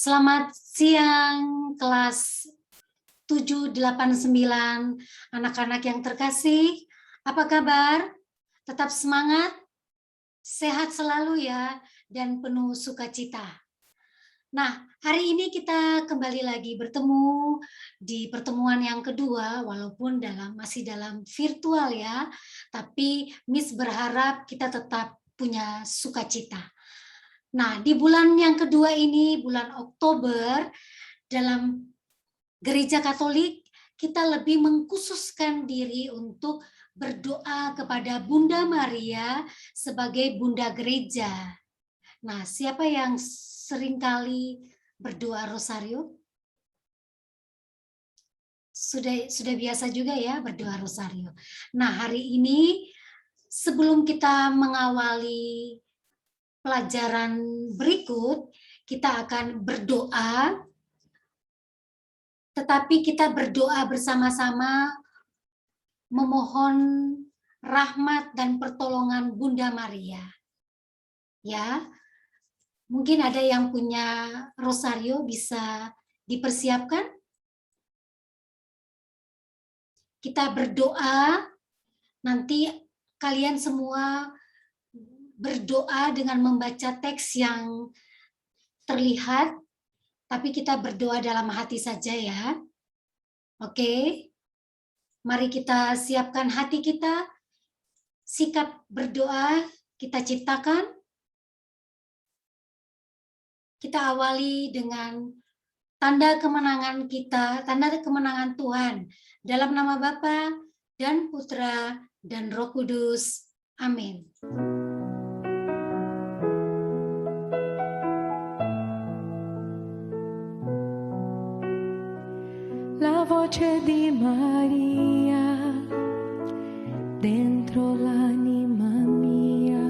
Selamat siang kelas 789 anak-anak yang terkasih. Apa kabar? Tetap semangat, sehat selalu ya, dan penuh sukacita. Nah, hari ini kita kembali lagi bertemu di pertemuan yang kedua, walaupun masih dalam virtual ya, tapi Miss berharap kita tetap punya sukacita. Nah, di bulan yang kedua ini, bulan Oktober, dalam Gereja Katolik, kita lebih mengkhususkan diri untuk berdoa kepada Bunda Maria sebagai Bunda Gereja. Nah, siapa yang seringkali berdoa rosario? Sudah biasa juga ya berdoa rosario. Nah, hari ini sebelum kita mengawali pelajaran berikut, kita akan berdoa, tetapi kita berdoa bersama-sama memohon rahmat dan pertolongan Bunda Maria. Ya, mungkin ada yang punya rosario bisa dipersiapkan. Kita berdoa, nanti kalian semua berdoa dengan membaca teks yang terlihat, tapi kita berdoa dalam hati saja ya. Oke, mari kita siapkan hati kita, sikap berdoa kita ciptakan. Kita awali dengan tanda kemenangan kita, tanda kemenangan Tuhan. Dalam nama Bapa dan Putra dan Roh Kudus. Amin. La voce di Maria dentro l'anima mia,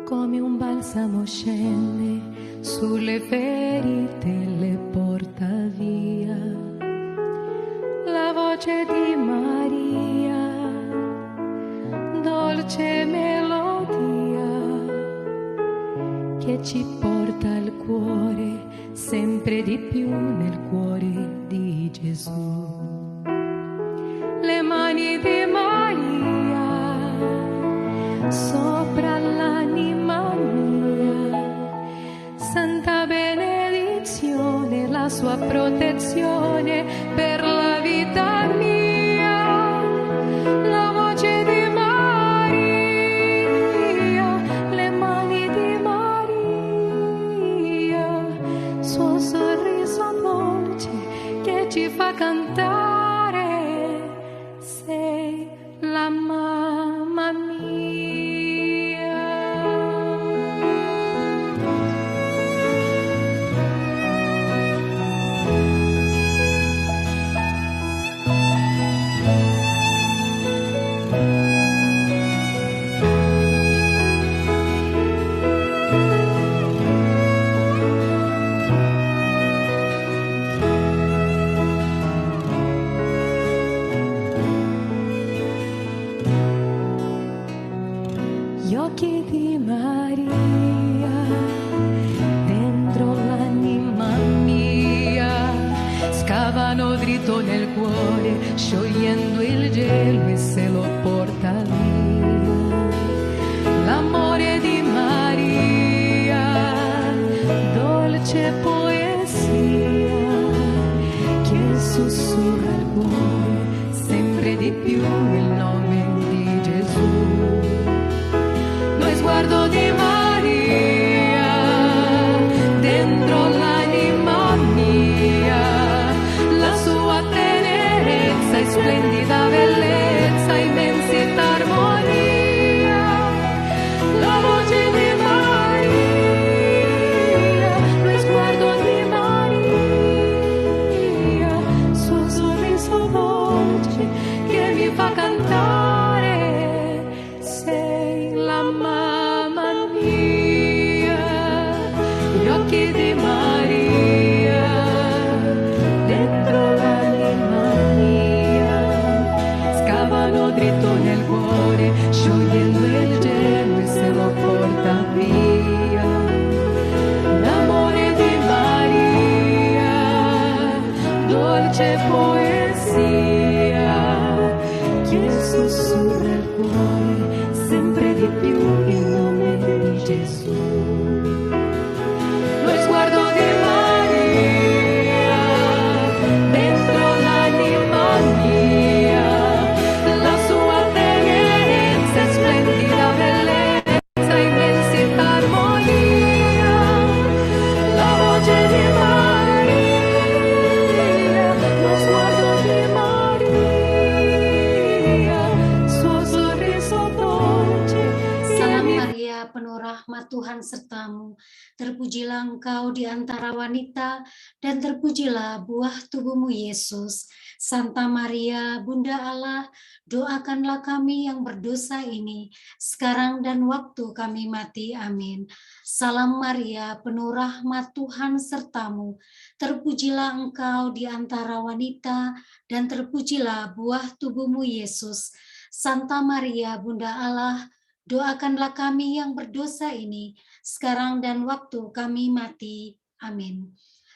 come un balsamo scende sulle ferite e le porta via. La voce di Maria, dolce melodia, che ci porta al cuore sempre di più nel cuore di Gesù. Le mani di Maria sopra l'anima mia, santa benedizione, la sua protezione per la vita mia. La voce di Maria, le mani di Maria, suo sorriso dolce che ci fa cantare, sei la mamma mia. Gli occhi di Maria dentro l'anima mia scavano dritto nel cuore, sciogliendo il gelo e se lo porta via. L'amore di Maria, dolce poesia che sussurra al cuore sempre di più il nome di Gesù. Sguardo di Maria dentro l'anima mia, la sua tenerezza e splendida bellezza, immensità, armonia. La voce di Maria, lo sguardo di Maria, suo sorriso dolce che mi fa cantare, sei la mamma mia. Gli occhi di Maria dentro l'anima mia scavano dritto nel cuore, sciogliendo il gelo e se lo porta via. L'amore di Maria Gesù. Lo sguardo di Maria dentro l'anima mia, la sua tenerezza, splendida bellezza, immensità, armonia, la voce di Maria, lo sguardo di Maria, suo sorriso dolce. Salam Maria, penuh rahmat Tuhan sertamu. Terpujilah engkau di antara wanita, dan terpujilah buah tubuhmu Yesus. Santa Maria, Bunda Allah, doakanlah kami yang berdosa ini, sekarang dan waktu kami mati. Amin. Salam Maria, penuh rahmat Tuhan sertamu. Terpujilah engkau di antara wanita, dan terpujilah buah tubuhmu Yesus. Santa Maria, Bunda Allah, doakanlah kami yang berdosa ini, sekarang dan waktu kami mati. Amin.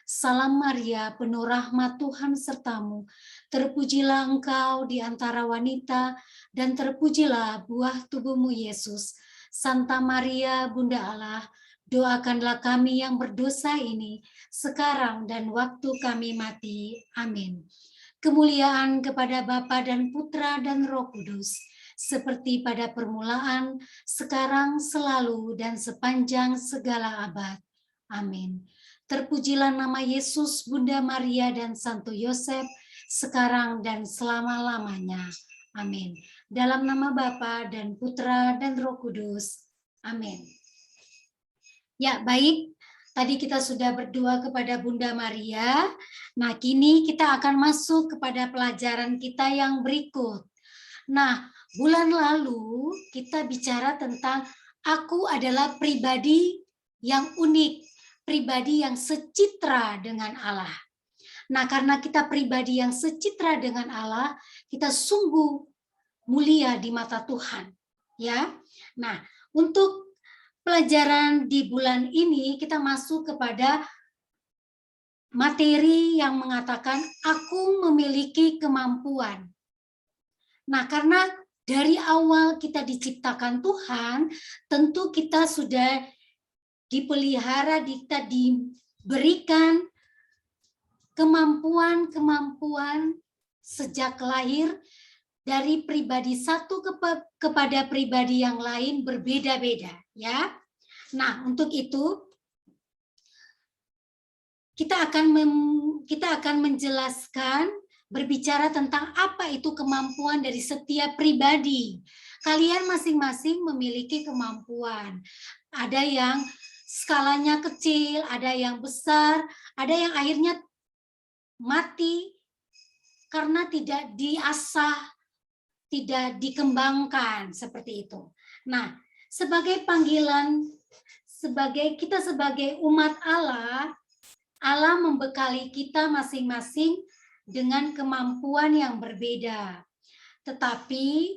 Salam Maria, penuh rahmat Tuhan sertamu. Terpujilah engkau di antara wanita, dan terpujilah buah tubuhmu Yesus. Santa Maria, Bunda Allah, doakanlah kami yang berdosa ini, sekarang dan waktu kami mati. Amin. Kemuliaan kepada Bapa dan Putra dan Roh Kudus, seperti pada permulaan, sekarang, selalu, dan sepanjang segala abad. Amin. Terpujilah nama Yesus, Bunda Maria, dan Santo Yosef, sekarang dan selama-lamanya. Amin. Dalam nama Bapa dan Putra dan Roh Kudus. Amin. Ya, baik. Tadi kita sudah berdoa kepada Bunda Maria. Nah, kini kita akan masuk kepada pelajaran kita yang berikut. Nah, bulan lalu kita bicara tentang aku adalah pribadi yang unik, pribadi yang secitra dengan Allah. Nah, karena kita pribadi yang secitra dengan Allah, kita sungguh mulia di mata Tuhan, ya. Nah, untuk pelajaran di bulan ini kita masuk kepada materi yang mengatakan aku memiliki kemampuan. Nah, karena dari awal kita diciptakan Tuhan, tentu kita sudah dipelihara, kita diberikan kemampuan-kemampuan sejak lahir dari pribadi satu kepada pribadi yang lain berbeda-beda, ya. Nah, untuk itu kita akan menjelaskan, berbicara tentang apa itu kemampuan dari setiap pribadi. Kalian masing-masing memiliki kemampuan. Ada yang skalanya kecil, ada yang besar, ada yang akhirnya mati karena tidak diasah, tidak dikembangkan, seperti itu. Nah, sebagai panggilan, kita sebagai umat Allah, Allah membekali kita masing-masing dengan kemampuan yang berbeda. Tetapi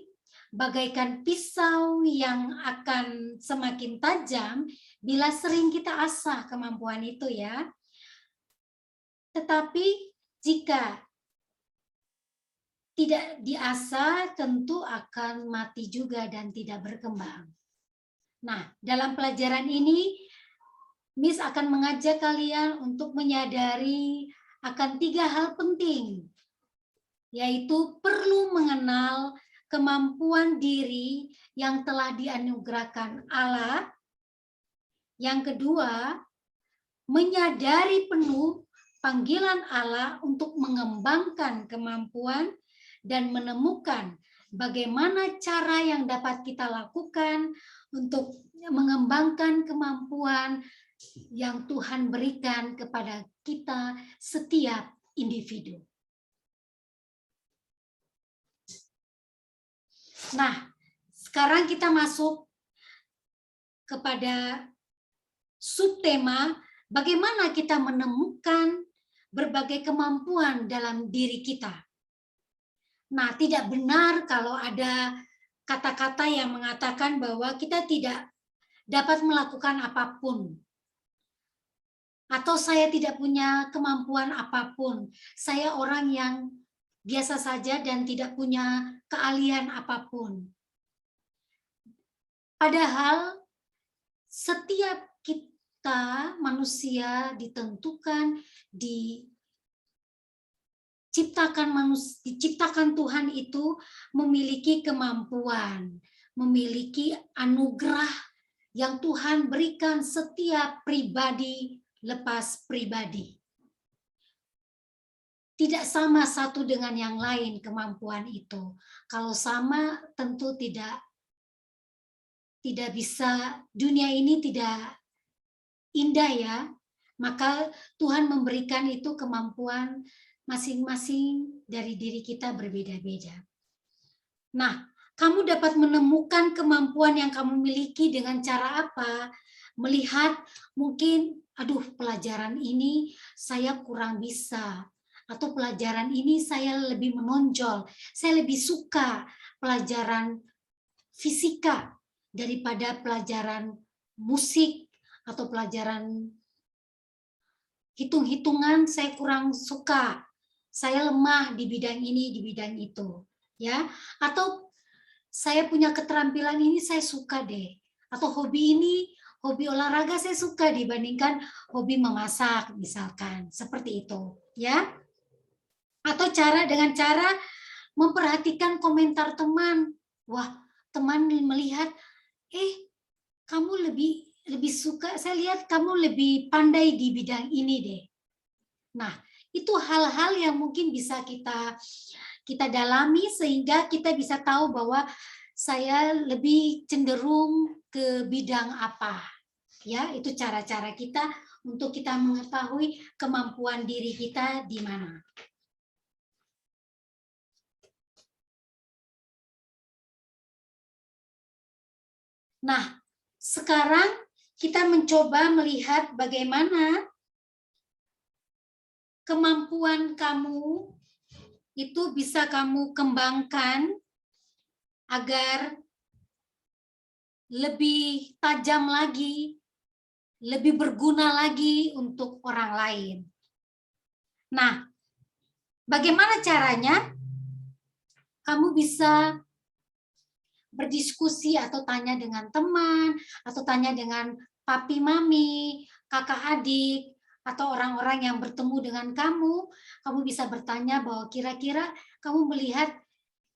bagaikan pisau yang akan semakin tajam bila sering kita asah kemampuan itu, ya. Tetapi jika tidak diasah, tentu akan mati juga dan tidak berkembang. Nah, dalam pelajaran ini, Miss akan mengajak kalian untuk menyadari akan 3 hal penting, yaitu perlu mengenal kemampuan diri yang telah dianugerahkan Allah. Yang kedua, menyadari penuh panggilan Allah untuk mengembangkan kemampuan dan menemukan bagaimana cara yang dapat kita lakukan untuk mengembangkan kemampuan yang Tuhan berikan kepada kita setiap individu. Nah, sekarang kita masuk kepada subtema bagaimana kita menemukan berbagai kemampuan dalam diri kita. Nah, tidak benar kalau ada kata-kata yang mengatakan bahwa kita tidak dapat melakukan apapun. Atau saya tidak punya kemampuan apapun. Saya orang yang biasa saja dan tidak punya keahlian apapun. Padahal setiap kita manusia ditentukan, diciptakan Tuhan itu memiliki kemampuan, memiliki anugerah yang Tuhan berikan setiap pribadi lepas pribadi. Tidak sama satu dengan yang lain kemampuan itu. Kalau sama tentu tidak bisa, dunia ini tidak indah ya. Maka Tuhan memberikan itu kemampuan masing-masing dari diri kita berbeda-beda. Nah, kamu dapat menemukan kemampuan yang kamu miliki dengan cara apa? Melihat mungkin, aduh pelajaran ini saya kurang bisa, atau pelajaran ini saya lebih menonjol, saya lebih suka pelajaran fisika daripada pelajaran musik atau pelajaran hitung-hitungan saya kurang suka. Saya lemah di bidang ini, di bidang itu, ya. Atau saya punya keterampilan ini saya suka deh. Atau hobi ini, hobi olahraga saya suka dibandingkan hobi memasak misalkan. Seperti itu, ya. Atau dengan cara memperhatikan komentar teman. Wah, teman melihat, kamu lebih suka, saya lihat kamu lebih pandai di bidang ini deh. Nah, itu hal-hal yang mungkin bisa kita dalami sehingga kita bisa tahu bahwa saya lebih cenderung ke bidang apa. Ya, itu cara-cara kita untuk kita mengetahui kemampuan diri kita di mana. Nah, sekarang kita mencoba melihat bagaimana kemampuan kamu itu bisa kamu kembangkan agar lebih tajam lagi, lebih berguna lagi untuk orang lain. Nah, bagaimana caranya? Kamu bisa berdiskusi atau tanya dengan teman, atau tanya dengan papi mami, kakak adik, atau orang-orang yang bertemu dengan kamu bisa bertanya bahwa kira-kira kamu melihat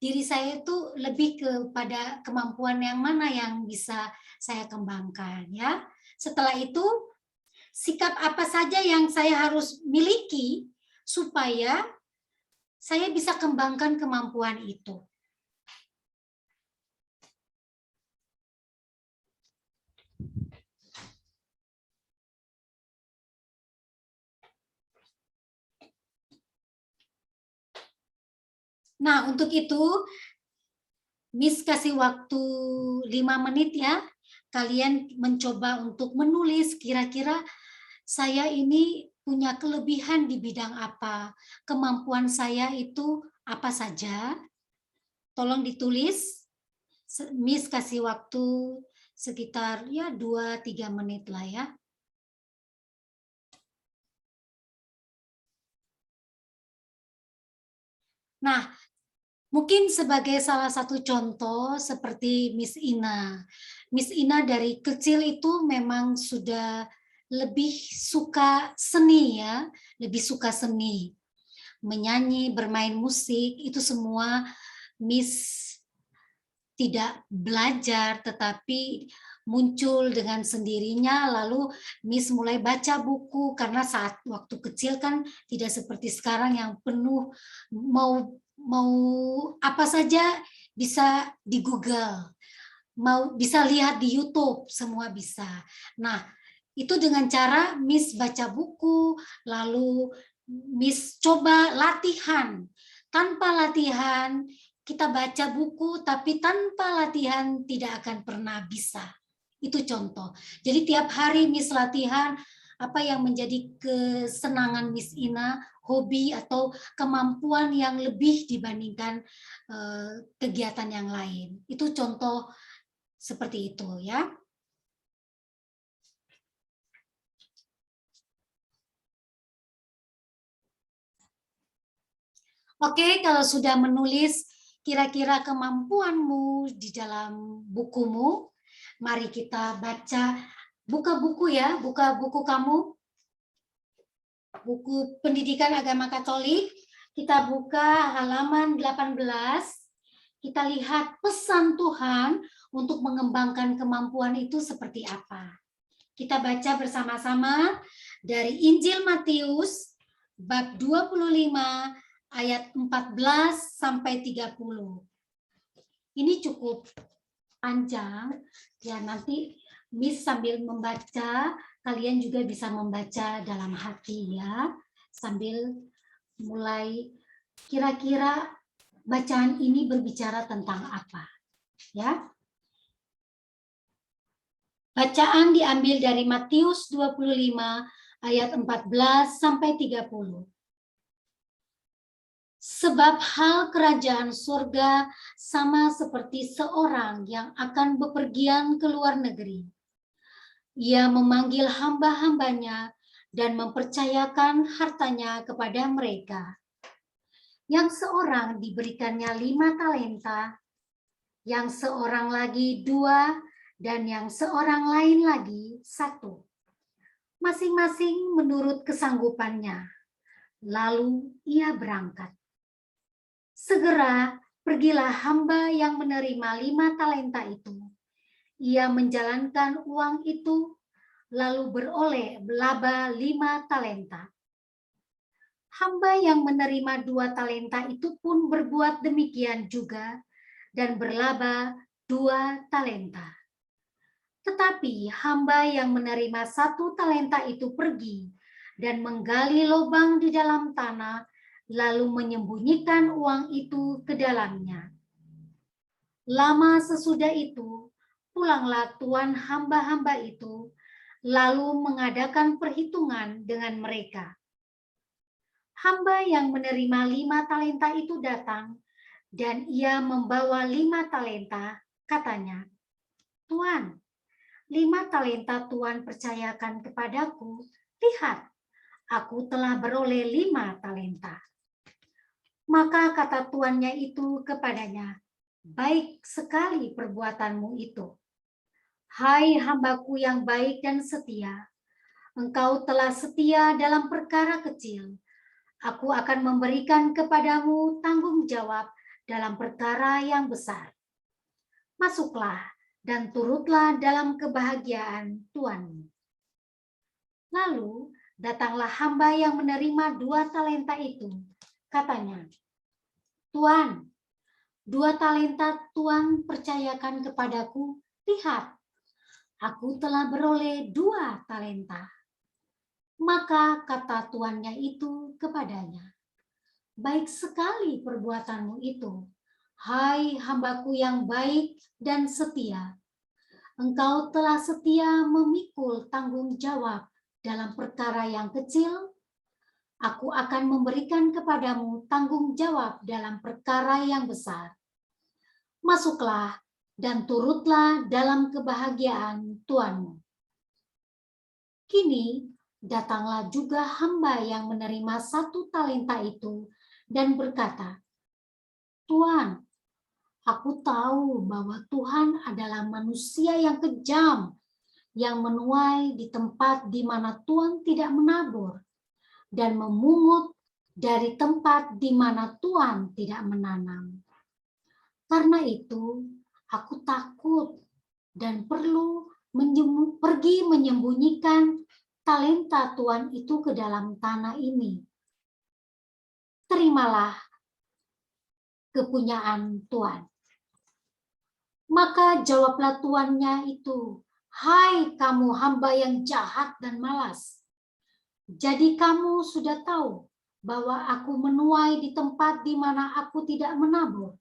diri saya itu lebih kepada kemampuan yang mana yang bisa saya kembangkan, ya. Setelah itu, sikap apa saja yang saya harus miliki supaya saya bisa kembangkan kemampuan itu. Nah, untuk itu, Miss kasih waktu 5 menit ya. Kalian mencoba untuk menulis kira-kira saya ini punya kelebihan di bidang apa. Kemampuan saya itu apa saja. Tolong ditulis. Miss kasih waktu sekitar ya 2-3 menit lah ya. Nah, mungkin sebagai salah satu contoh seperti Miss Ina. Miss Ina dari kecil itu memang sudah lebih suka seni ya, lebih suka seni. Menyanyi, bermain musik, itu semua Miss tidak belajar tetapi muncul dengan sendirinya, lalu Miss mulai baca buku karena saat waktu kecil kan tidak seperti sekarang yang penuh mau apa saja bisa di Google, mau bisa lihat di YouTube, semua bisa. Nah, itu dengan cara Miss baca buku, lalu Miss coba latihan. Tanpa latihan, kita baca buku, tapi tanpa latihan tidak akan pernah bisa. Itu contoh. Jadi tiap hari Miss latihan, apa yang menjadi kesenangan Miss Ina, hobi atau kemampuan yang lebih dibandingkan kegiatan yang lain. Itu contoh seperti itu ya. Oke, kalau sudah menulis kira-kira kemampuanmu di dalam bukumu, mari kita baca Buka buku ya, buka buku kamu. Buku Pendidikan Agama Katolik. Kita buka halaman 18. Kita lihat pesan Tuhan untuk mengembangkan kemampuan itu seperti apa. Kita baca bersama-sama dari Injil Matius bab 25 ayat 14 sampai 30. Ini cukup panjang ya, nanti Miss sambil membaca, kalian juga bisa membaca dalam hati ya, sambil mulai kira-kira bacaan ini berbicara tentang apa ya. Bacaan diambil dari Matius 25 ayat 14 sampai 30. Sebab hal kerajaan surga sama seperti seorang yang akan bepergian ke luar negeri. Ia memanggil hamba-hambanya dan mempercayakan hartanya kepada mereka. Yang seorang diberikannya 5 talenta, yang seorang lagi 2, dan yang seorang lain lagi 1. Masing-masing menurut kesanggupannya. Lalu ia berangkat. Segera pergilah hamba yang menerima 5 talenta itu. Ia menjalankan uang itu, lalu beroleh laba 5 talenta. Hamba yang menerima 2 talenta itu pun berbuat demikian juga dan berlaba 2 talenta. Tetapi hamba yang menerima 1 talenta itu pergi dan menggali lubang di dalam tanah, lalu menyembunyikan uang itu ke dalamnya. Lama sesudah itu, pulanglah tuan hamba-hamba itu, lalu mengadakan perhitungan dengan mereka. Hamba yang menerima 5 talenta itu datang, dan ia membawa 5 talenta, katanya, "Tuan, 5 talenta Tuhan percayakan kepadaku, lihat, aku telah beroleh 5 talenta." Maka kata tuannya itu kepadanya, "Baik sekali perbuatanmu itu. Hai hambaku yang baik dan setia, engkau telah setia dalam perkara kecil. Aku akan memberikan kepadamu tanggung jawab dalam perkara yang besar. Masuklah dan turutlah dalam kebahagiaan Tuanmu." Lalu datanglah hamba yang menerima 2 talenta itu. Katanya, "Tuan, 2 talenta Tuan percayakan kepadaku. Lihat, aku telah beroleh 2 talenta." Maka kata tuannya itu kepadanya, "Baik sekali perbuatanmu itu, hai hambaku yang baik dan setia. Engkau telah setia memikul tanggung jawab dalam perkara yang kecil. Aku akan memberikan kepadamu tanggung jawab dalam perkara yang besar. Masuklah dan turutlah dalam kebahagiaan Tuanmu." Kini datanglah juga hamba yang menerima 1 talenta itu dan berkata, "Tuan, aku tahu bahwa Tuhan adalah manusia yang kejam, yang menuai di tempat di mana Tuhan tidak menabur, dan memungut dari tempat di mana Tuhan tidak menanam. Karena itu, aku takut dan perlu pergi menyembunyikan talenta Tuhan itu ke dalam tanah ini. Terimalah kepunyaan Tuhan." Maka jawablah tuannya itu, "Hai kamu hamba yang jahat dan malas. Jadi kamu sudah tahu bahwa aku menuai di tempat di mana aku tidak menabur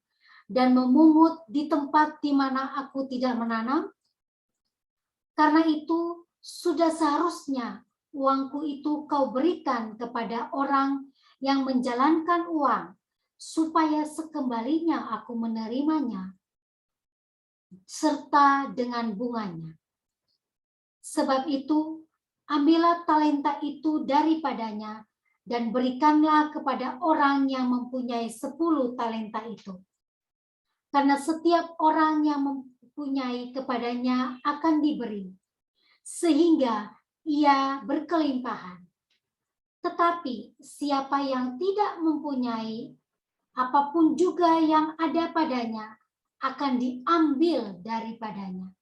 dan memungut di tempat di mana aku tidak menanam? Karena itu sudah seharusnya uangku itu kau berikan kepada orang yang menjalankan uang, supaya sekembalinya aku menerimanya, serta dengan bunganya. Sebab itu, ambillah talenta itu daripadanya dan berikanlah kepada orang yang mempunyai 10 talenta itu. Karena setiap orang yang mempunyai kepadanya akan diberi, sehingga ia berkelimpahan. Tetapi siapa yang tidak mempunyai, apapun juga yang ada padanya akan diambil daripadanya.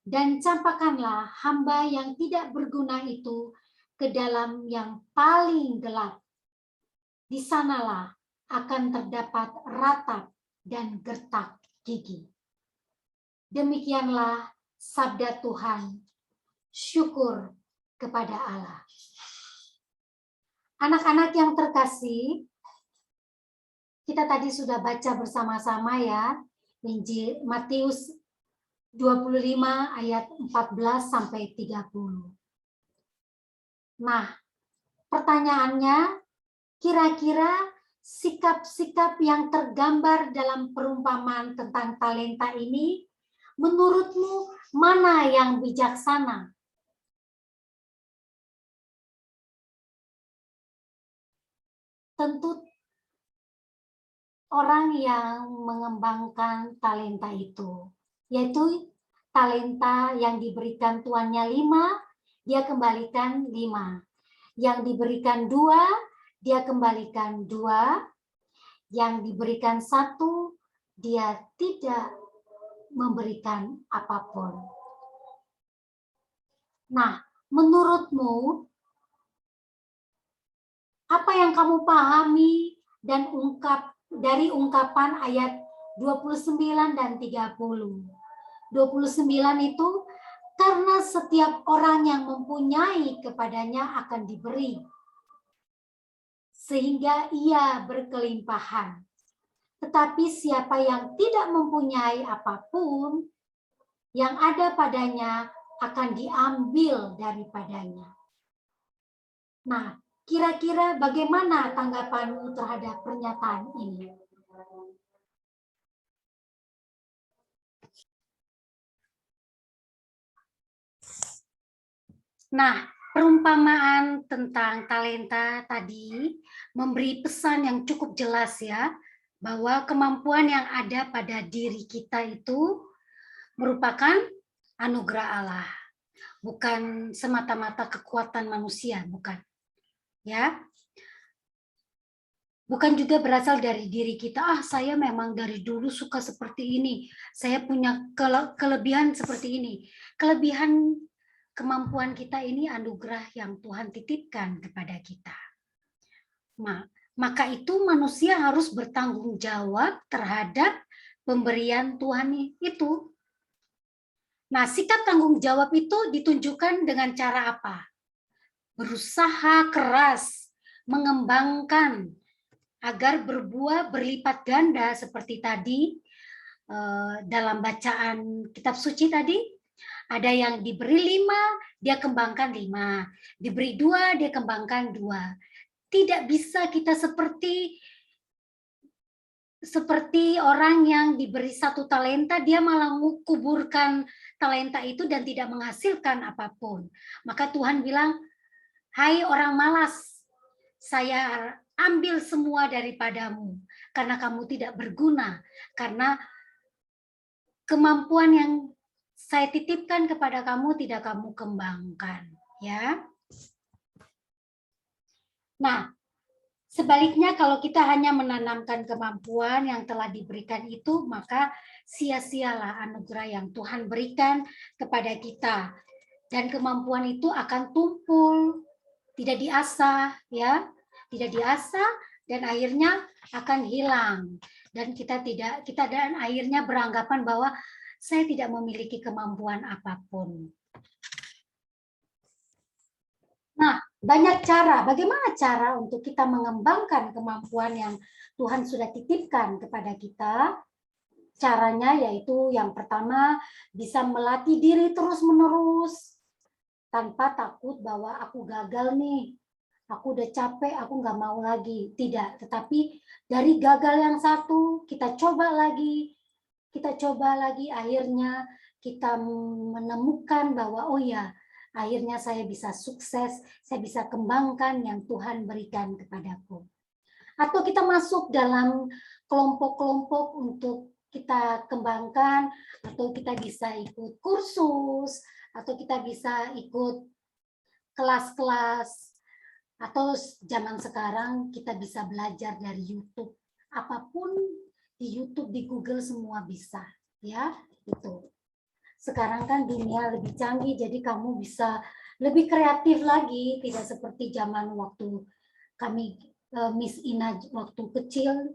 Dan campakkanlah hamba yang tidak berguna itu ke dalam yang paling gelap. Di sanalah akan terdapat ratap dan gertak gigi. Demikianlah sabda Tuhan. Syukur kepada Allah. Anak-anak yang terkasih, kita tadi sudah baca bersama-sama ya, Injil Matius 25 ayat 14 sampai 30. Nah, pertanyaannya, kira-kira sikap-sikap yang tergambar dalam perumpamaan tentang talenta ini, menurutmu mana yang bijaksana? Tentu orang yang mengembangkan talenta itu, yaitu talenta yang diberikan tuannya 5, dia kembalikan 5. Yang diberikan 2, dia kembalikan 2. Yang diberikan 1, dia tidak memberikan apapun. Nah, menurutmu, apa yang kamu pahami dan dari ungkapan ayat 29 dan 30. 29 itu, karena setiap orang yang mempunyai kepadanya akan diberi, sehingga ia berkelimpahan. Tetapi siapa yang tidak mempunyai apapun, yang ada padanya akan diambil daripadanya. Nah, kira-kira bagaimana tanggapanmu terhadap pernyataan ini? Nah, perumpamaan tentang talenta tadi memberi pesan yang cukup jelas ya, bahwa kemampuan yang ada pada diri kita itu merupakan anugerah Allah, bukan semata-mata kekuatan manusia, bukan. Ya. Bukan juga berasal dari diri kita, saya memang dari dulu suka seperti ini, saya punya kelebihan seperti ini. Kelebihan kemampuan kita ini anugerah yang Tuhan titipkan kepada kita. Maka itu manusia harus bertanggung jawab terhadap pemberian Tuhan itu. Nah, sikap tanggung jawab itu ditunjukkan dengan cara apa? Berusaha keras, mengembangkan, agar berbuah berlipat ganda seperti tadi dalam bacaan kitab suci tadi. Ada yang diberi 5, dia kembangkan 5. Diberi 2, dia kembangkan 2. Tidak bisa kita seperti orang yang diberi 1 talenta, dia malah kuburkan talenta itu dan tidak menghasilkan apapun. Maka Tuhan bilang, hai orang malas, saya ambil semua daripadamu, karena kamu tidak berguna, karena kemampuan yang saya titipkan kepada kamu tidak kamu kembangkan, ya. Nah, sebaliknya kalau kita hanya menanamkan kemampuan yang telah diberikan itu, maka sia-sialah anugerah yang Tuhan berikan kepada kita. Dan kemampuan itu akan tumpul, tidak diasah, ya. Tidak diasah dan akhirnya akan hilang. Dan kita dan akhirnya beranggapan bahwa saya tidak memiliki kemampuan apapun. Nah, banyak cara. Bagaimana cara untuk kita mengembangkan kemampuan yang Tuhan sudah titipkan kepada kita? Caranya yaitu yang pertama, bisa melatih diri terus-menerus tanpa takut bahwa aku gagal nih. Aku udah capek, aku nggak mau lagi. Tidak, tetapi dari gagal yang satu, kita coba lagi, akhirnya kita menemukan bahwa oh ya, akhirnya saya bisa sukses, saya bisa kembangkan yang Tuhan berikan kepadaku. Atau kita masuk dalam kelompok-kelompok untuk kita kembangkan, atau kita bisa ikut kursus, atau kita bisa ikut kelas-kelas, atau zaman sekarang kita bisa belajar dari YouTube. Apapun di YouTube, di Google semua bisa, ya. Itu. Sekarang kan dunia lebih canggih, jadi kamu bisa lebih kreatif lagi, tidak seperti zaman waktu kami Miss Ina waktu kecil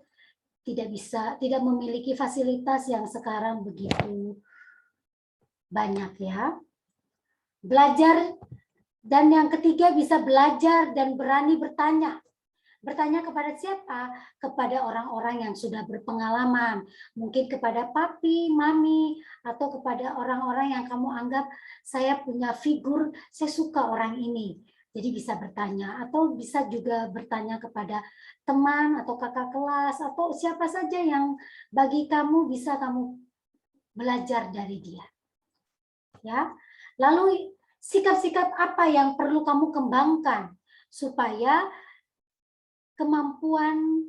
tidak memiliki fasilitas yang sekarang begitu banyak, ya. Belajar, dan yang ketiga bisa belajar dan berani bertanya. Bertanya kepada siapa? Kepada orang-orang yang sudah berpengalaman. Mungkin kepada papi, mami, atau kepada orang-orang yang kamu anggap, saya punya figur, saya suka orang ini. Jadi bisa bertanya, atau bisa juga bertanya kepada teman atau kakak kelas, atau siapa saja yang bagi kamu bisa kamu belajar dari dia. Ya. Lalu sikap-sikap apa yang perlu kamu kembangkan supaya kemampuan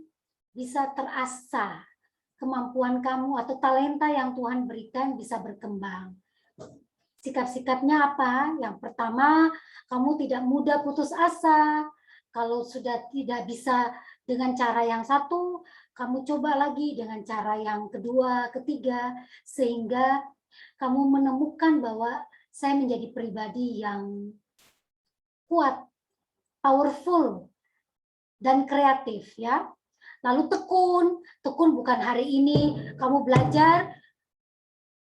bisa terasah, kemampuan kamu atau talenta yang Tuhan berikan bisa berkembang. Sikap-sikapnya apa? Yang pertama, kamu tidak mudah putus asa. Kalau sudah tidak bisa dengan cara yang satu, kamu coba lagi dengan cara yang kedua, ketiga, sehingga kamu menemukan bahwa saya menjadi pribadi yang kuat, powerful, dan kreatif, ya. Lalu tekun bukan hari ini kamu belajar,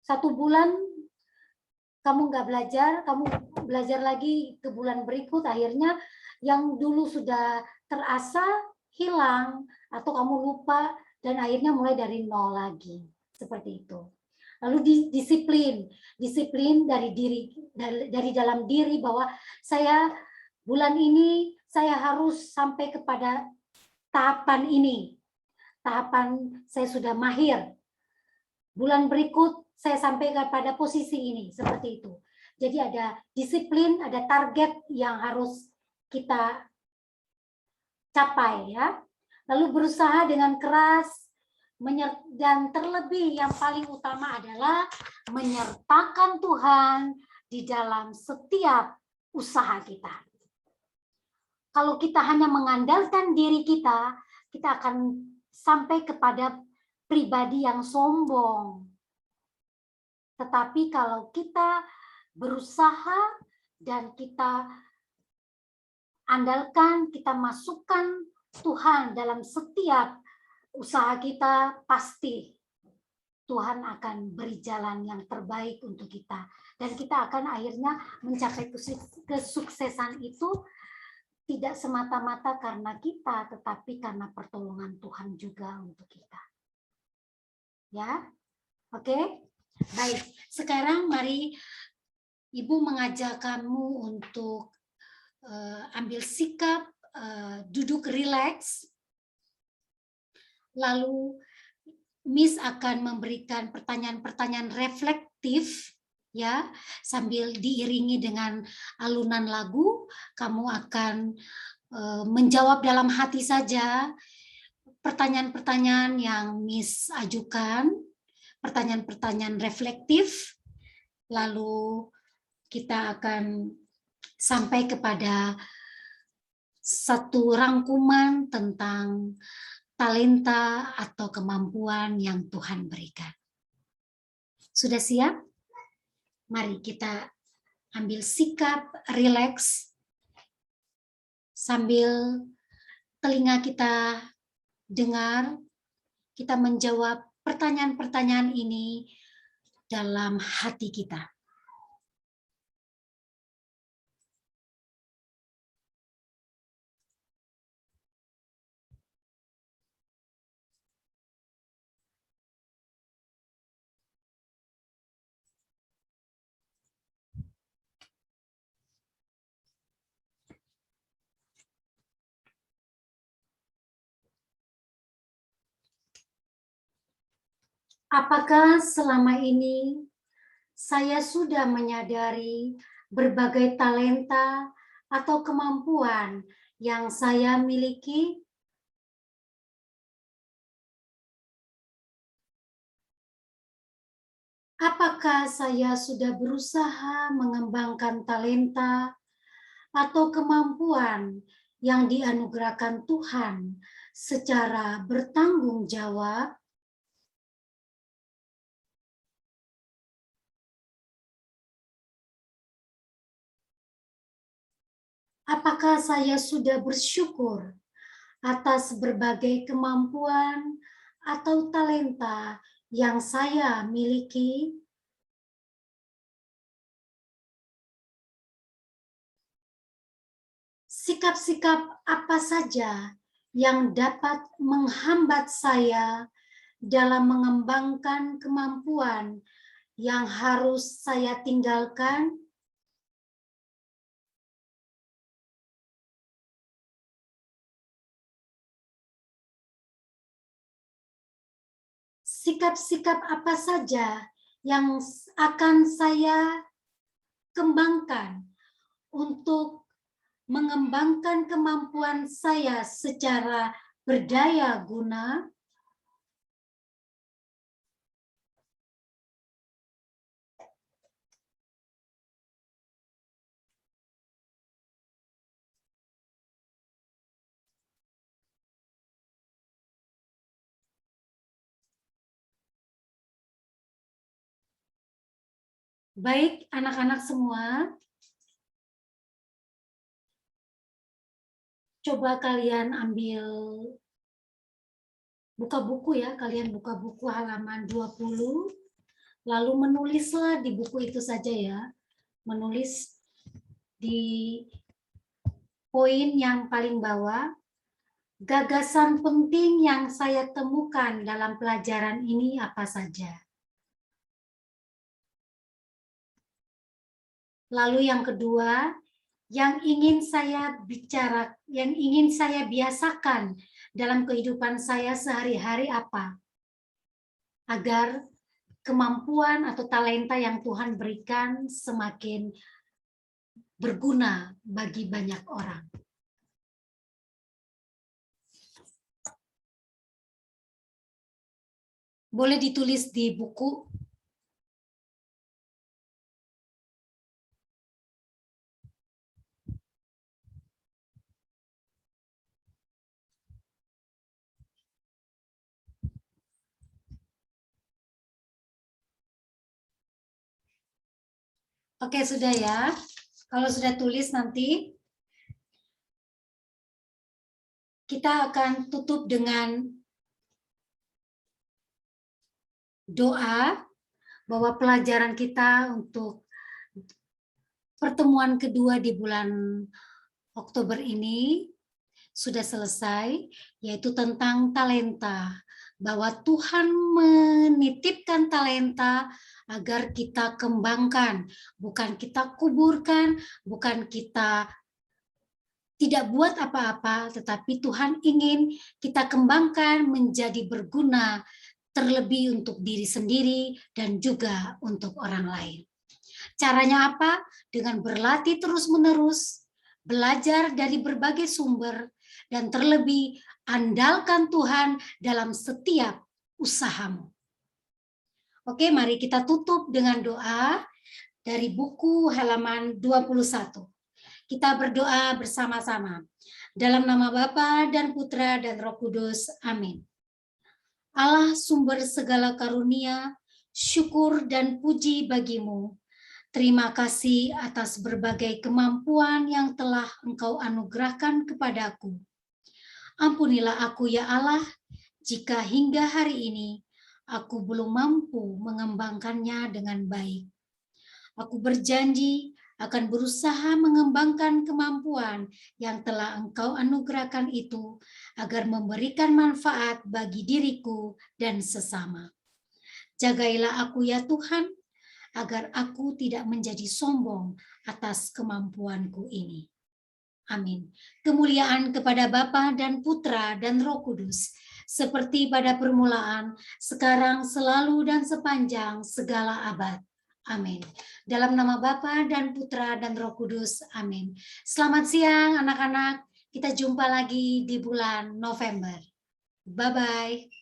1 bulan kamu nggak belajar, kamu belajar lagi ke bulan berikut, akhirnya yang dulu sudah terasa hilang, atau kamu lupa, dan akhirnya mulai dari nol lagi, seperti itu. Lalu disiplin dari dalam diri bahwa saya bulan ini saya harus sampai kepada tahapan ini. Tahapan saya sudah mahir. Bulan berikut saya sampai kepada posisi ini, seperti itu. Jadi ada disiplin, ada target yang harus kita capai, ya. Lalu berusaha dengan keras, dan terlebih yang paling utama adalah menyertakan Tuhan di dalam setiap usaha kita. Kalau kita hanya mengandalkan diri kita, kita akan sampai kepada pribadi yang sombong. Tetapi kalau kita berusaha dan kita andalkan, kita masukkan Tuhan dalam setiap usaha kita, pasti Tuhan akan beri jalan yang terbaik untuk kita. Dan kita akan akhirnya mencapai kesuksesan itu tidak semata-mata karena kita, tetapi karena pertolongan Tuhan juga untuk kita. Ya, oke? Baik, sekarang mari Ibu mengajak kamu untuk ambil sikap, duduk rileks. Lalu Miss akan memberikan pertanyaan-pertanyaan reflektif, ya, sambil diiringi dengan alunan lagu. Kamu akan menjawab dalam hati saja pertanyaan-pertanyaan yang Miss ajukan, pertanyaan-pertanyaan reflektif. Lalu kita akan sampai kepada satu rangkuman tentang talenta atau kemampuan yang Tuhan berikan. Sudah siap? Mari kita ambil sikap rileks sambil telinga kita dengar, kita menjawab pertanyaan-pertanyaan ini dalam hati kita. Apakah selama ini saya sudah menyadari berbagai talenta atau kemampuan yang saya miliki? Apakah saya sudah berusaha mengembangkan talenta atau kemampuan yang dianugerahkan Tuhan secara bertanggung jawab? Apakah saya sudah bersyukur atas berbagai kemampuan atau talenta yang saya miliki? Sikap-sikap apa saja yang dapat menghambat saya dalam mengembangkan kemampuan yang harus saya tinggalkan? Sikap-sikap apa saja yang akan saya kembangkan untuk mengembangkan kemampuan saya secara berdaya guna? Baik, anak-anak semua, coba kalian ambil buka buku ya, kalian buka buku halaman 20, lalu menulislah di buku itu saja ya, menulis di poin yang paling bawah, gagasan penting yang saya temukan dalam pelajaran ini apa saja. Lalu yang kedua, yang ingin saya biasakan dalam kehidupan saya sehari-hari apa? Agar kemampuan atau talenta yang Tuhan berikan semakin berguna bagi banyak orang. Boleh ditulis di buku. Oke, sudah ya. Kalau sudah tulis nanti kita akan tutup dengan doa bahwa pelajaran kita untuk pertemuan kedua di bulan Oktober ini sudah selesai, yaitu tentang talenta. Bahwa Tuhan menitipkan talenta agar kita kembangkan, bukan kita kuburkan, bukan kita tidak buat apa-apa, tetapi Tuhan ingin kita kembangkan menjadi berguna, terlebih untuk diri sendiri dan juga untuk orang lain. Caranya apa? Dengan berlatih terus-menerus, belajar dari berbagai sumber, dan terlebih andalkan Tuhan dalam setiap usahamu. Oke, mari kita tutup dengan doa dari buku halaman 21. Kita berdoa bersama-sama. Dalam nama Bapa dan Putra dan Roh Kudus. Amin. Allah sumber segala karunia, syukur dan puji bagimu. Terima kasih atas berbagai kemampuan yang telah Engkau anugerahkan kepadaku. Ampunilah aku ya Allah, jika hingga hari ini aku belum mampu mengembangkannya dengan baik. Aku berjanji akan berusaha mengembangkan kemampuan yang telah Engkau anugerahkan itu agar memberikan manfaat bagi diriku dan sesama. Jagailah aku ya Tuhan, agar aku tidak menjadi sombong atas kemampuanku ini. Amin. Kemuliaan kepada Bapa dan Putra dan Roh Kudus, seperti pada permulaan, sekarang, selalu, dan sepanjang segala abad. Amin. Dalam nama Bapa dan Putra dan Roh Kudus. Amin. Selamat siang anak-anak. Kita jumpa lagi di bulan November. Bye-bye.